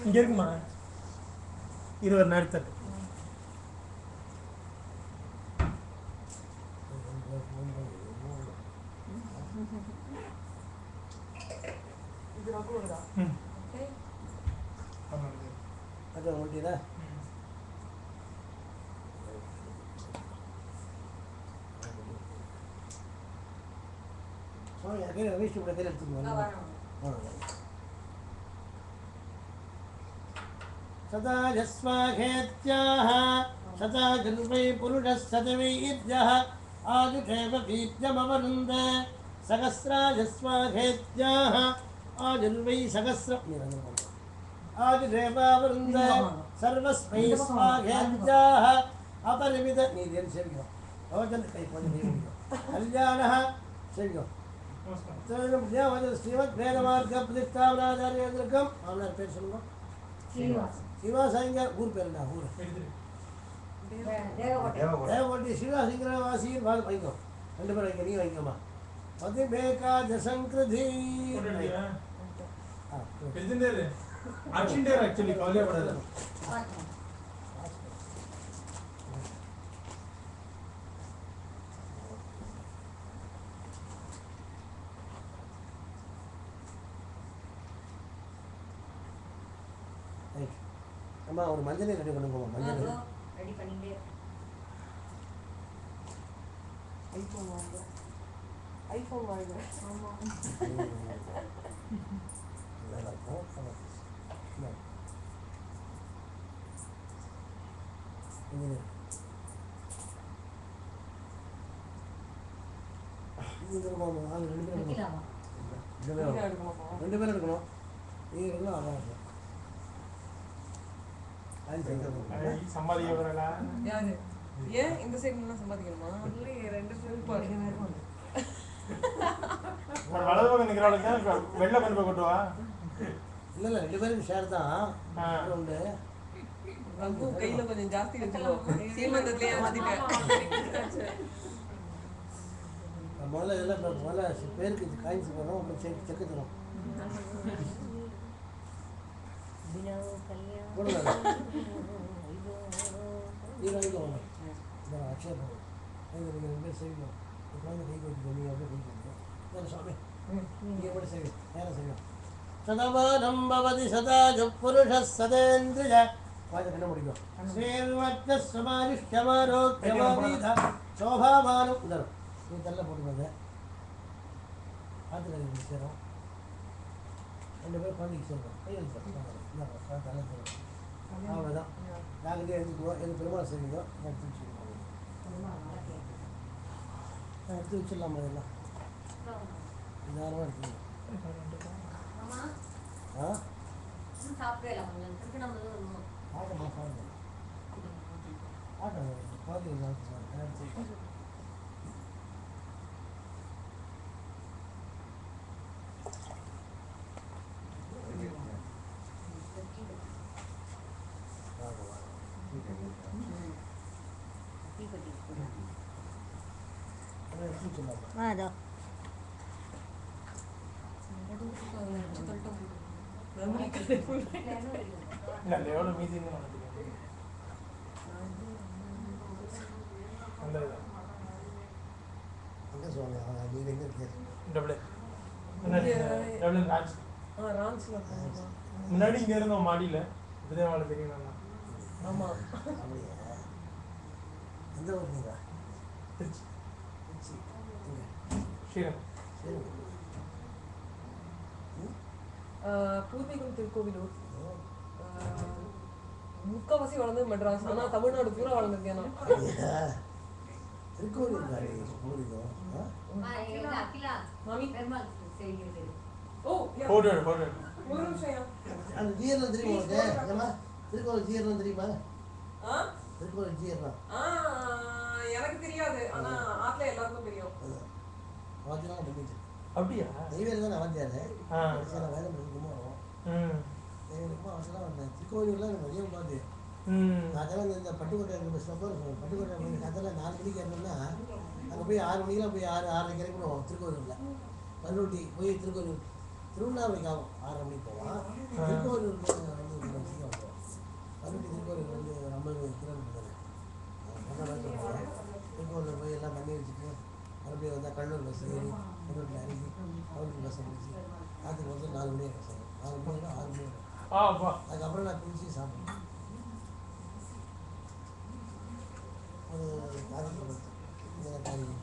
இங்கே இருக்குமா 20 நேரத்தில் ada multi dah. So ya kira wish udah kira tu mana. सदा जस्वाघेत्याः सदा जन्मै पुरुषः सतवै इद्यः आजुषेव वीर्यमवरुन्द सहस्राजस्वाघेत्याः आजुर्वै सहस्र आजुषेवावरुन्द सर्वस्मै स्वाघेत्याः अपरिमित नीतियं सेव्यो भवजन कैपदनीयो कल्याणः सेव्यो तरणं देवजन श्रीमद्वेदमार्ग प्रतिष्ठापनाचार्येन्द्रकम् आवनार पेर சொல்லுங்க சிவாசாயிங்க ஊர் பேர் என்ன ஊர் தேவகோட்டை சிவாசிங்கிற வாசியின் பால் வைக்கும் 2 பேர் வைக்க நீ வைக்கமா பதிபேகா ஜசங்கிருதி எதுண்டே அச்சிண்டே एक्चुअली காலியா படாது அம்மா ஒரு மஞ்சளை ரெடி பண்ணுங்க மஞ்சள் ரெடி பண்ணிட்டே ஐபோன் வாங்க ஆமா நல்லா இருக்கும் ரெண்டு பேரும் எடுக்கணும் நீ எல்லாம் அதான் சம்பாதிக்கிறா யாரு ஏன் இந்த சைடுல சம்பாதிக்கணுமா இல்ல ரெண்டு பேரும் பாருங்க ஒரு வலது பக்கம் நிக்கறவளுக்கு வெள்ள பண்பை கொட்டுவா இல்ல ரெண்டு பேரும் ஷேர் தான் உண்டு ரகு கையில கொஞ்சம் ஜாஸ்தி வெச்சோ சீமந்தத்திலே மாத்திட்டேன் முதல்ல எல்லாம் முதல்ல பேருக்கு காயின்ஸ் போனோம் அப்புறம் செக் தரோம் சதமானம் பவதி சதாஜ புருஷः சதேந்திரிய என்ன முடிக்கும் ஸ்ரீர்வச்சமாரிஷ்யமாரோக்கியமாவீத சோபாமானம் உதரும் இதெல்லாம் போட்டுக்கோங்க பார்த்துக்க சேரும் 2 பேர் குழந்தைக்கு சேர்க்கணும் அவ்வளோதான் நாங்கள் எழுதிக்குவோம் எங்கள் பெருமாள் செய்வீங்க எடுத்து வச்சிடலாம் அதெல்லாம் நிதானமாக எடுத்துக்கணும் ஆட்டமா ஆட்டம் குழந்தைங்க அதோ இல்ல எவ்வளவு மீதி முன்னாடி இங்க இருந்தோம் மாடியில விஜயவாட தெரியும் ஆமா எந்த ஊர் நீங்க திருச்சி பூர்வீகம் திருக்கோவிலூர் முக்காவாசி வளர்ந்தது மெட்ராஸ் ஆனா தமிழ்நாடு பூரா வளர்ந்துருக்கேன் நான் திருக்கோவிலூர் ஒரு நிமிஷம் அந்த ஜீரணம் தெரியுமா உங்களுக்கு திருக்கோவில் ஜீரணம் தெரியுமா திருக்கோவில் ஜீரணம் எனக்கு தெரியாது ஆனா ஆட்ல எல்லாருக்கும் தெரியும் அப்படியா நெய்வேலி தான் அவஞ்சாரு வேலை முடிக்குமோ நெய்வேலிக்குமோ அவசரம் வந்தேன் திருக்கோவிலூர்ல நிறைய பார்த்து அதெல்லாம் இந்த பட்டுக்கோட்டை பட்டுக்கோட்டை கதையில் 4 மணிக்கு ஏறணும்னா அங்கே போய் 6 மணிக்கெலாம் போய் 6:30 கிடைக்கணும் திருக்கோவிலூரில் பண்ருட்டி போய் திருக்கோயிலூர் திருவண்ணாமலைக்கு ஆகும் 6:30 மணிக்கு போவான். திருக்கோயிலூருக்கு வந்து ஒரு சீக்கிரம் போவான். பண்ருட்டி திருக்கோயிலூர் வந்து 50 கிலோமீட்டர் தானே. திருக்கோயிலூர் போய் எல்லாம் பண்ணி வச்சுட்டு மறுபடியும் வந்தால் கடலூர் பஸ் ஏறி கடலூரில் இறங்கி கடலூர் பஸ்ஸை முடிச்சு ராத்திரி வந்து 4 மணி ஆகும் சார். 4 மணி 6 மணி ஆகும். அதுக்கப்புறம் நான் குளிச்சு சாப்பிடுவேன். ஒரு காரியம் கொடுத்து இந்த காரியம்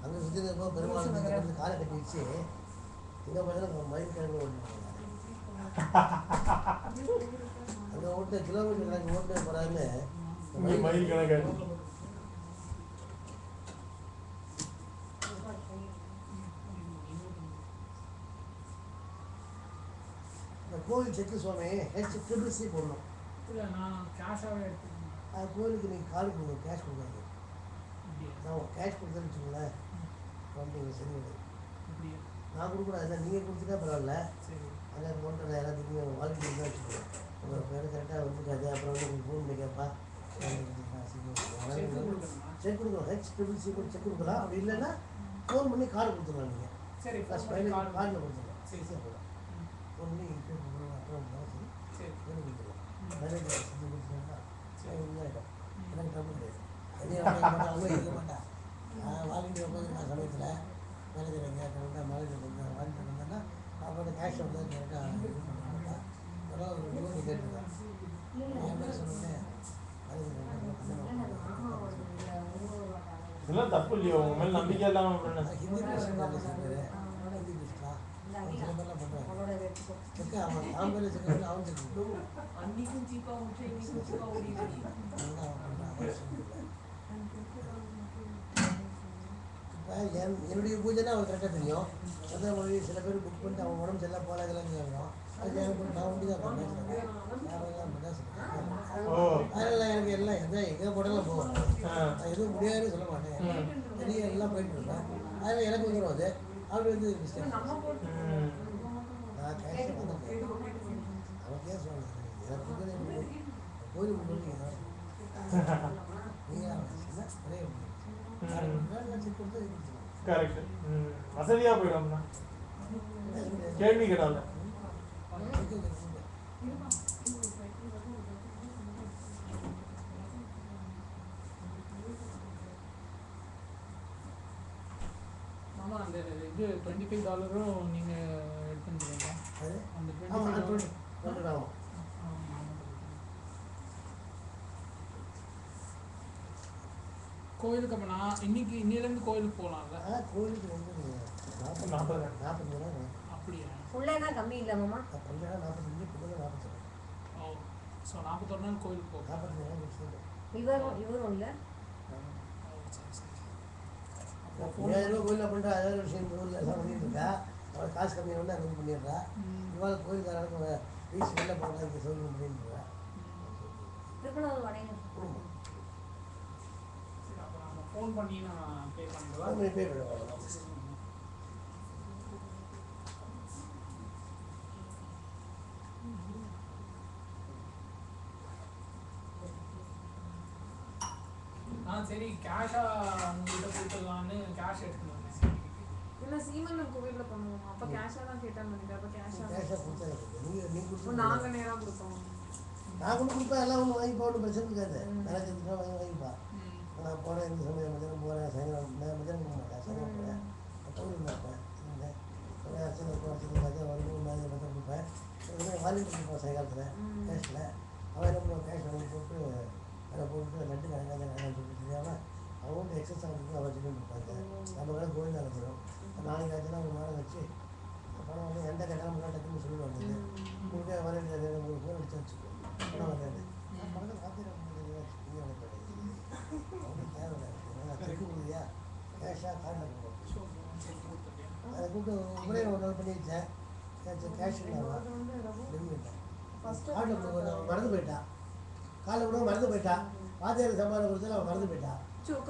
அங்கே சுற்றி இருப்போம். பெருமாள் காலை கட்டி வச்சு இங்கே பார்த்தா மயில் கிழங்கு ஓட்டுறாங்க. அங்கே ஓட்டு கிலோமீட்டர் கணக்கு ஓட்டு போகிறாங்க மயில் கணக்கு. இந்த கோவில் செக்கு சுவாமி HCCC போடணும். இல்லை நான் கேஷாகவே எடுத்துக்கணும். அது கோவிலுக்கு நீங்கள் கால் கொடுக்கணும், கேஷ் கொடுக்காது. நான் கேஷ் கொடுத்தேன்னு வச்சுக்கோங்களேன் வந்துங்க சரி விடு. நான் கொடுக்கூடாது இல்லை நீங்கள் கொடுத்துட்டா பரவாயில்ல. சரி அங்கே கொண்டு நான் எல்லாத்துக்குமே வாழ்க்கை தான் வச்சுக்கோங்க. உங்கள் பேர் கரெக்டாக வந்துருக்காது. அப்புறம் வந்து உங்களுக்கு ஃபோன் பண்ணி கேட்பா செக் கொடுக்கலாம். HCCC கூட செக் கொடுக்கலாம். அப்படி இல்லைன்னா ஃபோன் பண்ணி கார்டு கொடுத்துடலாம். நீங்கள் சரி ப்ளஸ் ஃபைனல் கார்டில் கொடுத்துடலாம். சரி ஈஸியாக போகலாம். ஃபோன் பண்ணி அப்புறம் சரி பேர் கொடுத்துடலாம். மேனேஜர் செஞ்சு கொடுத்துட்டா இதாகிடும். எனக்கு தப்பு கிடையாது. அவங்க இருக்க மாட்டேன். வாங்கிட்டு உட்காந்து நான் சமயத்தில் மேனேஜர் எங்கே கரெக்டாக மேனேஜர் கொஞ்சம் வாங்கிட்டு வந்தேன்னா அப்போ கேஷ் வந்து கரெக்டாக இது பண்ண மாட்டேன். அதெல்லாம் ஒரு லோன் கேட்டுருக்கேன். என் பேர் சொன்னேன் இதெல்லாம் தப்பு இல்லையோ, உங்க மேல நம்பிக்கை இல்லாமல் பண்ண. ஹிந்தி பேசுகிறாங்க சார். பேர் ஹிந்தி பேசுகிறான். சில பேர்லாம் பண்ணுறாங்க. செக்கு அவன் அவன் பேர் செக்கு அவன் செக்கு அன்னைக்கும் சீப்பா முடிச்சு இன்னைக்கும் சீப்பா ஓடிடுச்சு. இப்போ என்னுடைய பூஜைனா அவன் கரெக்டாக தெரியும். அதான் மொழி சில பேர் புக் பண்ணிட்டு அவன் உடம்பு சரியில்லை போலாங்கலாம் கேட்குறோம். அது எனக்கு நான் ஒண்டி தான் பண்ணேன் சார். யாரெல்லாம் பண்ண சொல்லுவேன். அதெல்லாம் எனக்கு எல்லாம் எங்கே போட்டாலும் போவேன். நான் எதுவும் முடியாதுன்னு சொல்ல மாட்டேன். வெளியே எல்லாம் போயிட்டு இருப்பேன். அதில் எனக்கு வந்துடும். அது அப்படி வந்து மிஸ்டேக் நான் கேஷ் பண்ணேன். அவன் கேஸ் வாங்க எனக்கு கோயில் முடியும் நீங்கள் நிறைய செக் கொடுத்து கரெக்ட். வசதியா போயிடும்னா கேள்வி கேட்டால மாமா அந்த இது $25 நீங்கள் எடுத்துருந்தீங்களா? அந்த $25 கோயிலுக்கு அப்போ நான் இன்னிலேருந்து கோயிலுக்கு போகலாம்ல? கோயிலுக்கு வந்து 40 ரூபா அப்படியா? ஃபுல்லாக கம்மி இல்லை மாமா. 45 41. ஓ ஸோ 41 நாள் கோயிலுக்கு போகும். 41 இவரும் இல்லை. ரூபா கோயிலில் பண்ணுறா. அதாவது விஷயம் கோயிலில் எல்லாம் பண்ணிட்டு இருக்கா. அவள் காசு கம்மியாக அங்கே பண்ணிடுறா. இவாள் கோயிலுக்காரனுக்கு வீசி வெளில போடுறா. இங்கே சௌகரியம் பண்ணிட்டுருக்கா. திருப்பணம் வடைங்க ஃபோன் பண்ணி நான் பே பண்ணுறேன். ஃபோன் பே பண்ணுவேன். சரி கேஷாக உங்கள்கிட்ட கொடுத்துடலான்னு கேஷ் எடுத்துன்னு வந்தேன். இல்லை சீமந்தம் கோவிலில் பண்ணுவோம். அப்போ கேஷாக தான் கேட்டான்னு நினைக்கிறேன். அப்போ கேஷாக கொடுத்தா நீங்கள் நாங்கள் நேராக கொடுத்தோம். நான் கூட கொடுப்பேன். எல்லாம் ஒன்று வாங்கி போகணும், பிரச்சனை இருக்காது. எனக்கு எதுனா வாங்கிப்பா. நான் போனேன் இந்த சமயம் மதியானம் போகிறேன். சாயங்காலம் மதியானம் போக மாட்டேன். சாயங்காலம் போகிறேன். கோவில் இருப்பேன். அர்ச்சனை போகிறதுக்கு மதியம் வந்து மேலே மட்டும் கொடுப்பேன். வாலிட்டு கொடுப்பேன் சாயங்காலத்தில் கேஷில். அவன் என்ன பண்ணுவான், கேஷ் வாங்கி போட்டு அதை போட்டு லட்டு கணக்காக சொல்லி தெரியாமல் அவங்க எக்ஸஸ் ஆகிறதுக்கு அவன் சொல்லி கொடுப்பாங்க. நம்ம கடை கோயில் நடந்துடும். நாளைக்கு ஆச்சுன்னா ஒரு வாரம் வச்சு பணம் வந்து எந்த கேட்டாலும் முன்னாடி டக்குன்னு சொல்லுவாங்க. உங்களுக்கு வரவேண்டிய உங்களுக்கு ஃபோன் அடிச்சு வச்சுக்கோ பணம் வரேன். பணத்தை பார்த்துட்டு அவங்களுக்கு தேவையில்லை. செக்கு கொடுக்குறியா கேஷாக கார்டில் கொடுக்கும். அதை கூப்பிட்டு உங்களே ஒரு நாள் பண்ணி வச்சேன். கேஷ் இல்லாமல் கார்டில் கொடுக்க மறந்து போயிட்டா. காலைல கூட மறந்து போயிட்டா. வாத்தியார் சம்பாதம் கொடுத்தாலும் அவன் மறந்து போயிட்டா.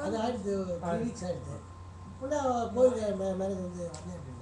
அது ஆயிடுச்சு 3 வீக்ஸ் ஆகிடுச்சு. ஃபுல்லாக கோயில் மேனேஜர் வந்து வரல அப்படின்னு